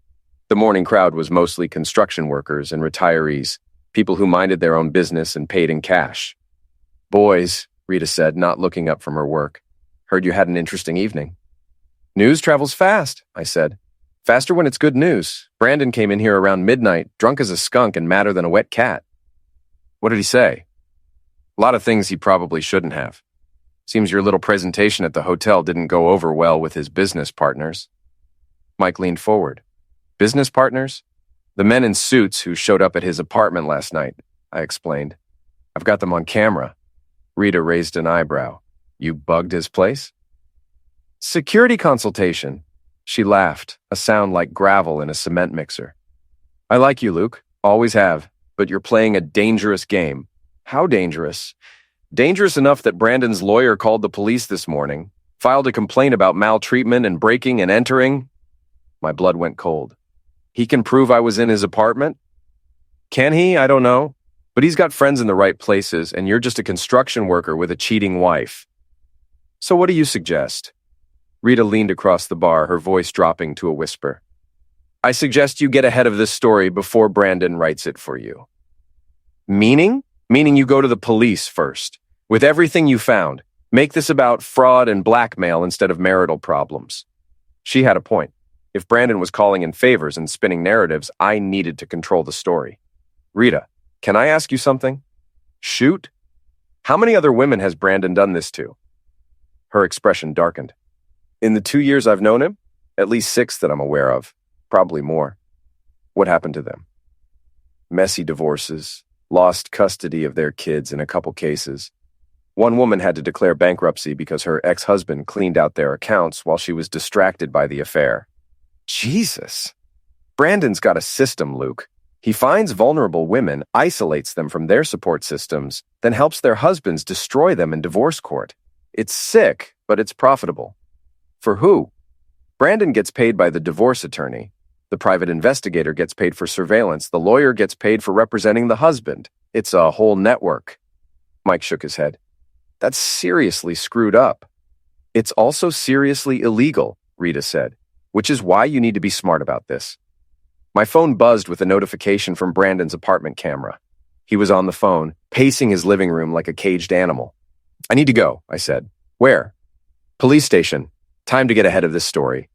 The morning crowd was mostly construction workers and retirees, people who minded their own business and paid in cash. Boys, Rita said, not looking up from her work. Heard you had an interesting evening. News travels fast, I said. Faster when it's good news. Brandon came in here around midnight, drunk as a skunk and madder than a wet cat. What did he say? A lot of things he probably shouldn't have. Seems your little presentation at the hotel didn't go over well with his business partners. Mike leaned forward. Business partners? The men in suits who showed up at his apartment last night, I explained. I've got them on camera. Rita raised an eyebrow. You bugged his place? Security consultation. She laughed, a sound like gravel in a cement mixer. I like you, Luke. Always have. But you're playing a dangerous game. How dangerous? Dangerous enough that Brandon's lawyer called the police this morning, filed a complaint about maltreatment and breaking and entering. My blood went cold. He can prove I was in his apartment? Can he? I don't know. But he's got friends in the right places, and you're just a construction worker with a cheating wife. So what do you suggest? Rita leaned across the bar, her voice dropping to a whisper. I suggest you get ahead of this story before Brandon writes it for you. Meaning? Meaning you go to the police first, with everything you found. Make this about fraud and blackmail instead of marital problems. She had a point. If Brandon was calling in favors and spinning narratives, I needed to control the story. Rita, can I ask you something? Shoot? How many other women has Brandon done this to? Her expression darkened. In the 2 years I've known him, at least 6 that I'm aware of, probably more. What happened to them? Messy divorces, lost custody of their kids in a couple cases. One woman had to declare bankruptcy because her ex-husband cleaned out their accounts while she was distracted by the affair. Jesus. Brandon's got a system, Luke. He finds vulnerable women, isolates them from their support systems, then helps their husbands destroy them in divorce court. It's sick, but it's profitable. For who? Brandon gets paid by the divorce attorney. The private investigator gets paid for surveillance. The lawyer gets paid for representing the husband. It's a whole network. Mike shook his head. That's seriously screwed up. It's also seriously illegal, Rita said, which is why you need to be smart about this. My phone buzzed with a notification from Brandon's apartment camera. He was on the phone, pacing his living room like a caged animal. I need to go, I said. Where? Police station. Time to get ahead of this story.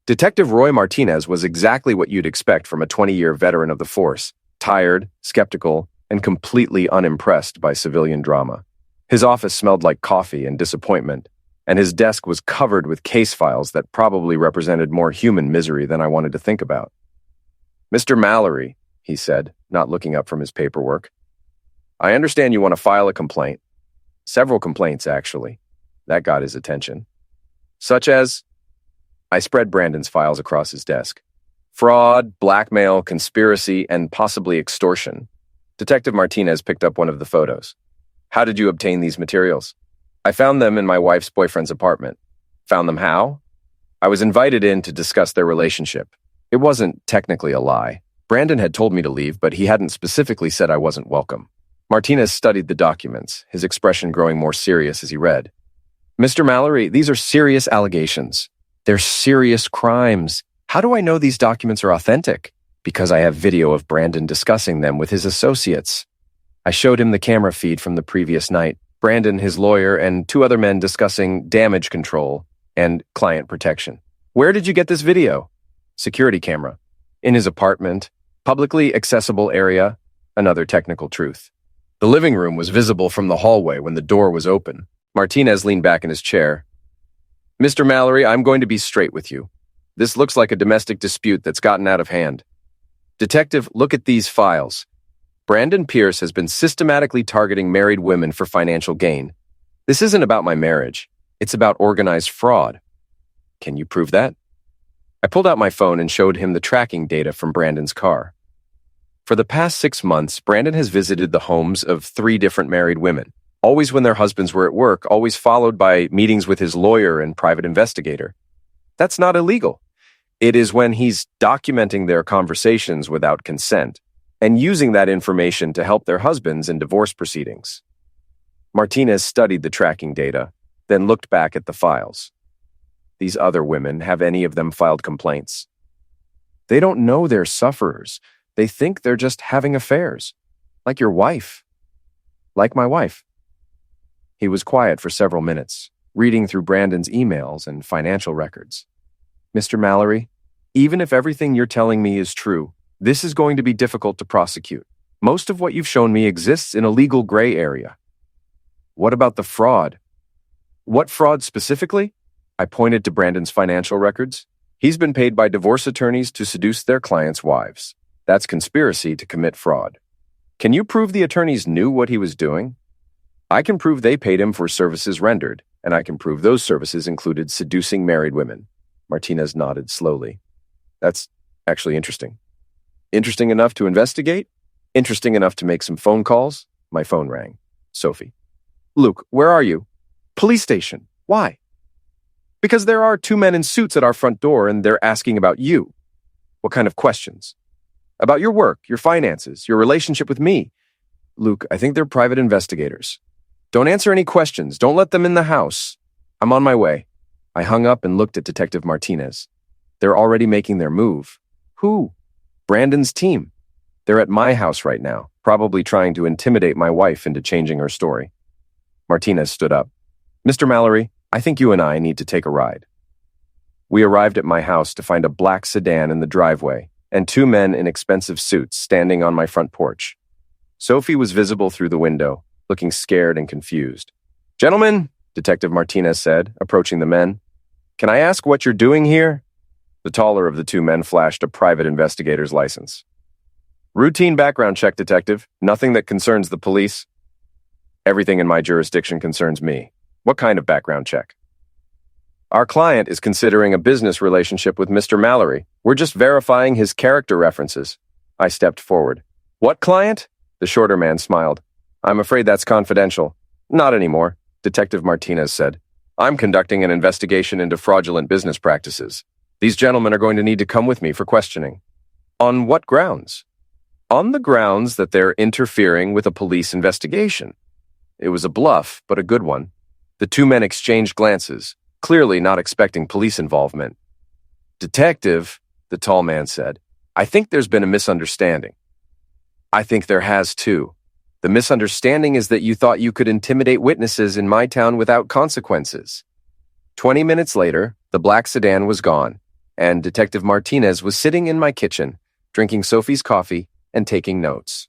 Detective Roy Martinez was exactly what you'd expect from a 20-year veteran of the force, tired, skeptical, and completely unimpressed by civilian drama. His office smelled like coffee and disappointment, and his desk was covered with case files that probably represented more human misery than I wanted to think about. Mr. Mallory, he said, not looking up from his paperwork. I understand you want to file a complaint. Several complaints, actually. That got his attention. Such as? I spread Brandon's files across his desk. Fraud, blackmail, conspiracy, and possibly extortion. Detective Martinez picked up one of the photos. How did you obtain these materials? I found them in my wife's boyfriend's apartment. Found them how? I was invited in to discuss their relationship. It wasn't technically a lie. Brandon had told me to leave, but he hadn't specifically said I wasn't welcome. Martinez studied the documents, his expression growing more serious as he read. Mr. Mallory, these are serious allegations. They're serious crimes. How do I know these documents are authentic? Because I have video of Brandon discussing them with his associates. I showed him the camera feed from the previous night. Brandon, his lawyer, and 2 other men discussing damage control and client protection. Where did you get this video? Security camera. In his apartment. Publicly accessible area. Another technical truth. The living room was visible from the hallway when the door was open. Martinez leaned back in his chair. Mr. Mallory, I'm going to be straight with you. This looks like a domestic dispute that's gotten out of hand. Detective, look at these files. Brandon Pierce has been systematically targeting married women for financial gain. This isn't about my marriage. It's about organized fraud. Can you prove that? I pulled out my phone and showed him the tracking data from Brandon's car. For the past 6 months, Brandon has visited the homes of 3 different married women, always when their husbands were at work, always followed by meetings with his lawyer and private investigator. That's not illegal. It is when he's documenting their conversations without consent and using that information to help their husbands in divorce proceedings. Martinez studied the tracking data, then looked back at the files. These other women, have any of them filed complaints? They don't know they're sufferers. They think they're just having affairs. Like your wife. Like my wife. He was quiet for several minutes, reading through Brandon's emails and financial records. Mr. Mallory, even if everything you're telling me is true, this is going to be difficult to prosecute. Most of what you've shown me exists in a legal gray area. What about the fraud? What fraud specifically? I pointed to Brandon's financial records. He's been paid by divorce attorneys to seduce their clients' wives. That's conspiracy to commit fraud. Can you prove the attorneys knew what he was doing? I can prove they paid him for services rendered, and I can prove those services included seducing married women. Martinez nodded slowly. That's actually interesting. Interesting enough to investigate? Interesting enough to make some phone calls? My phone rang. Sophie. Luke, where are you? Police station. Why? Because there are 2 men in suits at our front door and they're asking about you. What kind of questions? About your work, your finances, your relationship with me. Luke, I think they're private investigators. Don't answer any questions. Don't let them in the house. I'm on my way. I hung up and looked at Detective Martinez. They're already making their move. Who? Brandon's team. They're at my house right now, probably trying to intimidate my wife into changing her story. Martinez stood up. Mr. Mallory, I think you and I need to take a ride. We arrived at my house to find a black sedan in the driveway and two men in expensive suits standing on my front porch. Sophie was visible through the window, looking scared and confused. Gentlemen, Detective Martinez said, approaching the men, can I ask what you're doing here? The taller of the two men flashed a private investigator's license. Routine background check, Detective. Nothing that concerns the police. Everything in my jurisdiction concerns me. What kind of background check? Our client is considering a business relationship with Mr. Mallory. We're just verifying his character references. I stepped forward. What client? The shorter man smiled. I'm afraid that's confidential. Not anymore, Detective Martinez said. I'm conducting an investigation into fraudulent business practices. These gentlemen are going to need to come with me for questioning. On what grounds? On the grounds that they're interfering with a police investigation. It was a bluff, but a good one. The two men exchanged glances, clearly not expecting police involvement. Detective, the tall man said, I think there's been a misunderstanding. I think there has too. The misunderstanding is that you thought you could intimidate witnesses in my town without consequences. 20 minutes later, the black sedan was gone, and Detective Martinez was sitting in my kitchen, drinking Sophie's coffee and taking notes.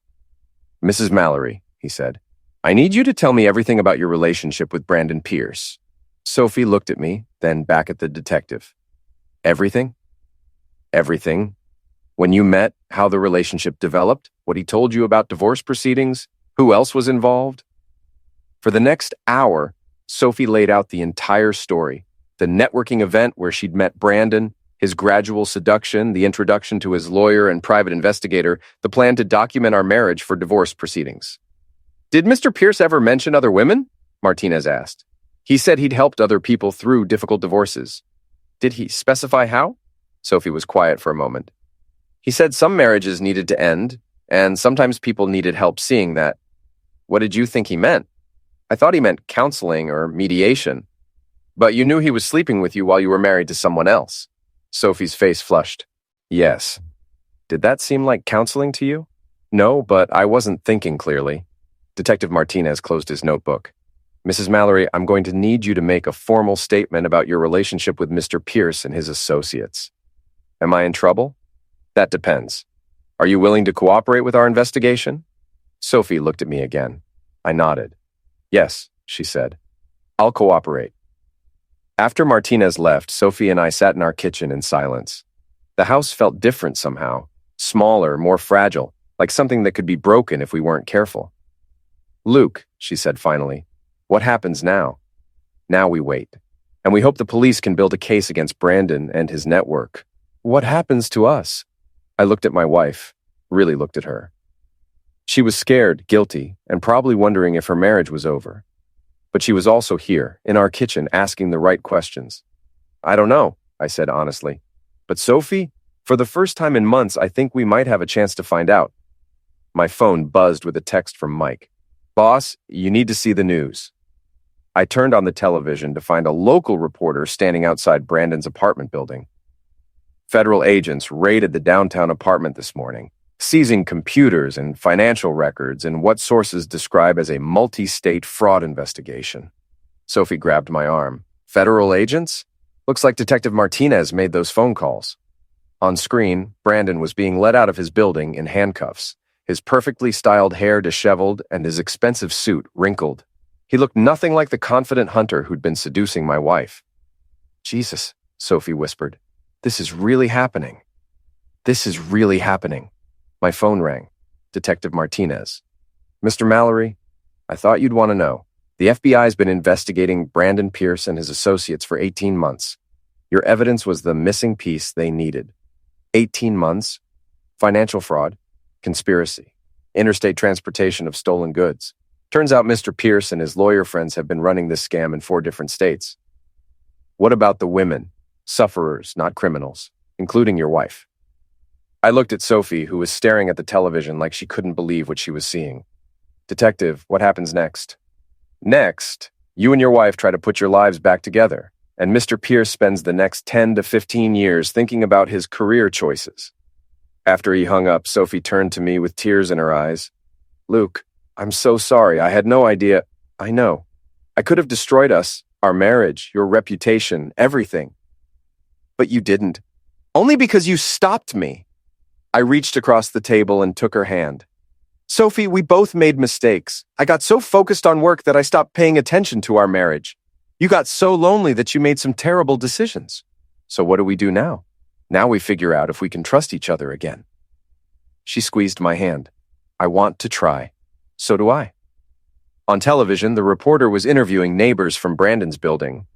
Mrs. Mallory, he said, I need you to tell me everything about your relationship with Brandon Pierce. Sophie looked at me, then back at the detective. Everything? Everything. When you met, how the relationship developed, what he told you about divorce proceedings, who else was involved? For the next hour, Sophie laid out the entire story. The networking event where she'd met Brandon, his gradual seduction, the introduction to his lawyer and private investigator, the plan to document our marriage for divorce proceedings. Did Mr. Pierce ever mention other women? Martinez asked. He said he'd helped other people through difficult divorces. Did he specify how? Sophie was quiet for a moment. He said some marriages needed to end, and sometimes people needed help seeing that. What did you think he meant? I thought he meant counseling or mediation. But you knew he was sleeping with you while you were married to someone else. Sophie's face flushed. Yes. Did that seem like counseling to you? No, but I wasn't thinking clearly. Detective Martinez closed his notebook. Mrs. Mallory, I'm going to need you to make a formal statement about your relationship with Mr. Pierce and his associates. Am I in trouble? That depends. Are you willing to cooperate with our investigation? Sophie looked at me again. I nodded. Yes, she said. I'll cooperate. After Martinez left, Sophie and I sat in our kitchen in silence. The house felt different somehow, smaller, more fragile, like something that could be broken if we weren't careful. Luke, she said finally, what happens now? Now we wait, and we hope the police can build a case against Brandon and his network. What happens to us? I looked at my wife, really looked at her. She was scared, guilty, and probably wondering if her marriage was over. But she was also here, in our kitchen, asking the right questions. I don't know, I said honestly. But Sophie, for the first time in months, I think we might have a chance to find out. My phone buzzed with a text from Mike. Boss, you need to see the news. I turned on the television to find a local reporter standing outside Brandon's apartment building. Federal agents raided the downtown apartment this morning, seizing computers and financial records in what sources describe as a multi-state fraud investigation. Sophie grabbed my arm. Federal agents? Looks like Detective Martinez made those phone calls. On screen, Brandon was being led out of his building in handcuffs, his perfectly styled hair disheveled and his expensive suit wrinkled. He looked nothing like the confident hunter who'd been seducing my wife. Jesus, Sophie whispered. This is really happening. This is really happening. My phone rang. Detective Martinez. Mr. Mallory, I thought you'd want to know. The FBI's been investigating Brandon Pierce and his associates for 18 months. Your evidence was the missing piece they needed. 18 months? Financial fraud, conspiracy, interstate transportation of stolen goods. Turns out Mr. Pierce and his lawyer friends have been running this scam in 4 different states. What about the women? Sufferers, not criminals, including your wife. I looked at Sophie, who was staring at the television like she couldn't believe what she was seeing. Detective, what happens next? Next, you and your wife try to put your lives back together, and Mr. Pierce spends the next 10 to 15 years thinking about his career choices. After he hung up, Sophie turned to me with tears in her eyes. Luke, I'm so sorry. I had no idea. I know. I could have destroyed us, our marriage, your reputation, everything. But you didn't. Only because you stopped me. I reached across the table and took her hand. Sophie, we both made mistakes. I got so focused on work that I stopped paying attention to our marriage. You got so lonely that you made some terrible decisions. So what do we do now? Now we figure out if we can trust each other again. She squeezed my hand. I want to try. So do I. On television, the reporter was interviewing neighbors from Brandon's building.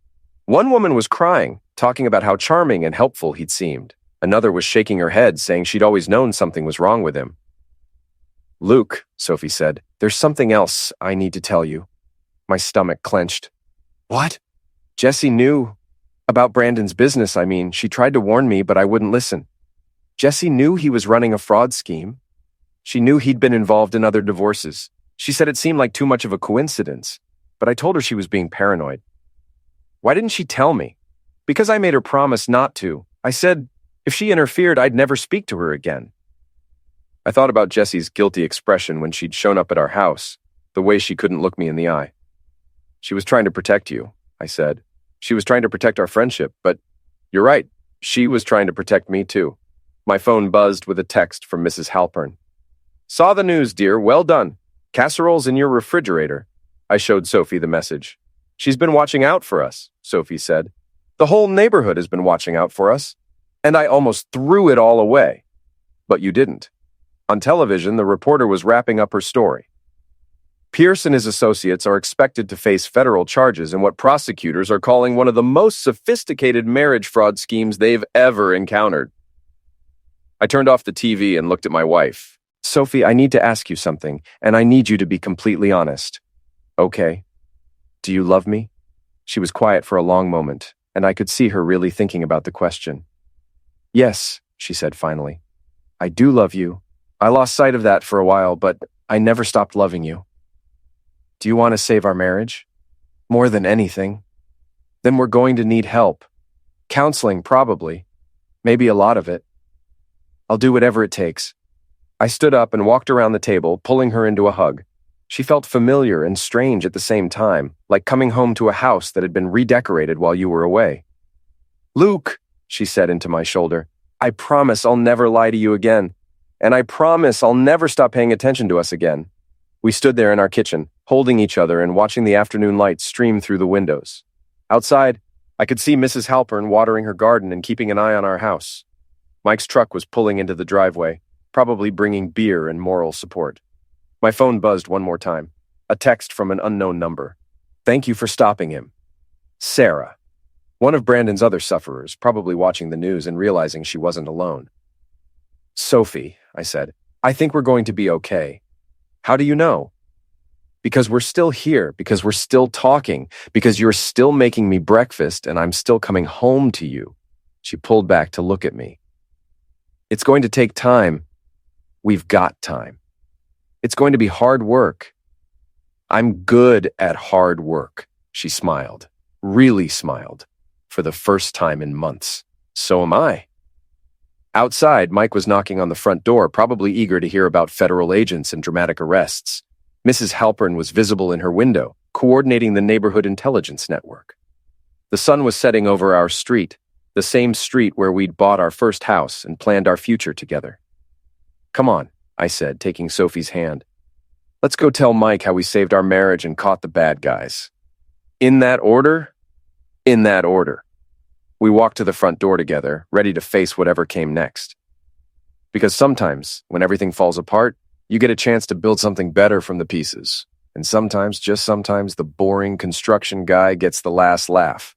One woman was crying, talking about how charming and helpful he'd seemed. Another was shaking her head, saying she'd always known something was wrong with him. Luke, Sophie said, there's something else I need to tell you. My stomach clenched. What? Jessie knew about Brandon's business, I mean. She tried to warn me, but I wouldn't listen. Jessie knew he was running a fraud scheme. She knew he'd been involved in other divorces. She said it seemed like too much of a coincidence, but I told her she was being paranoid. Why didn't she tell me? Because I made her promise not to. I said if she interfered, I'd never speak to her again. I thought about Jessie's guilty expression when she'd shown up at our house, the way she couldn't look me in the eye. She was trying to protect you, I said. She was trying to protect our friendship, but you're right. She was trying to protect me too. My phone buzzed with a text from Mrs. Halpern. Saw the news, dear. Well done. Casserole's in your refrigerator. I showed Sophie the message. She's been watching out for us, Sophie said. The whole neighborhood has been watching out for us. And I almost threw it all away. But you didn't. On television, the reporter was wrapping up her story. Pierce and his associates are expected to face federal charges in what prosecutors are calling one of the most sophisticated marriage fraud schemes they've ever encountered. I turned off the TV and looked at my wife. Sophie, I need to ask you something, and I need you to be completely honest. Okay. Do you love me? She was quiet for a long moment, and I could see her really thinking about the question. Yes, she said finally. I do love you. I lost sight of that for a while, but I never stopped loving you. Do you want to save our marriage? More than anything. Then we're going to need help. Counseling, probably. Maybe a lot of it. I'll do whatever it takes. I stood up and walked around the table, pulling her into a hug. She felt familiar and strange at the same time, like coming home to a house that had been redecorated while you were away. Luke, she said into my shoulder, I promise I'll never lie to you again. And I promise I'll never stop paying attention to us again. We stood there in our kitchen, holding each other and watching the afternoon light stream through the windows. Outside, I could see Mrs. Halpern watering her garden and keeping an eye on our house. Mike's truck was pulling into the driveway, probably bringing beer and moral support. My phone buzzed one more time. A text from an unknown number. Thank you for stopping him. Sarah. One of Brandon's other sufferers, probably watching the news and realizing she wasn't alone. Sophie, I said, I think we're going to be okay. How do you know? Because we're still here, because we're still talking, because you're still making me breakfast and I'm still coming home to you. She pulled back to look at me. It's going to take time. We've got time. It's going to be hard work. I'm good at hard work, she smiled, really smiled, for the first time in months. So am I. Outside, Mike was knocking on the front door, probably eager to hear about federal agents and dramatic arrests. Mrs. Halpern was visible in her window, coordinating the neighborhood intelligence network. The sun was setting over our street, the same street where we'd bought our first house and planned our future together. Come on, I said, taking Sophie's hand. Let's go tell Mike how we saved our marriage and caught the bad guys. In that order? In that order. We walked to the front door together, ready to face whatever came next. Because sometimes, when everything falls apart, you get a chance to build something better from the pieces. And sometimes, just sometimes, the boring construction guy gets the last laugh.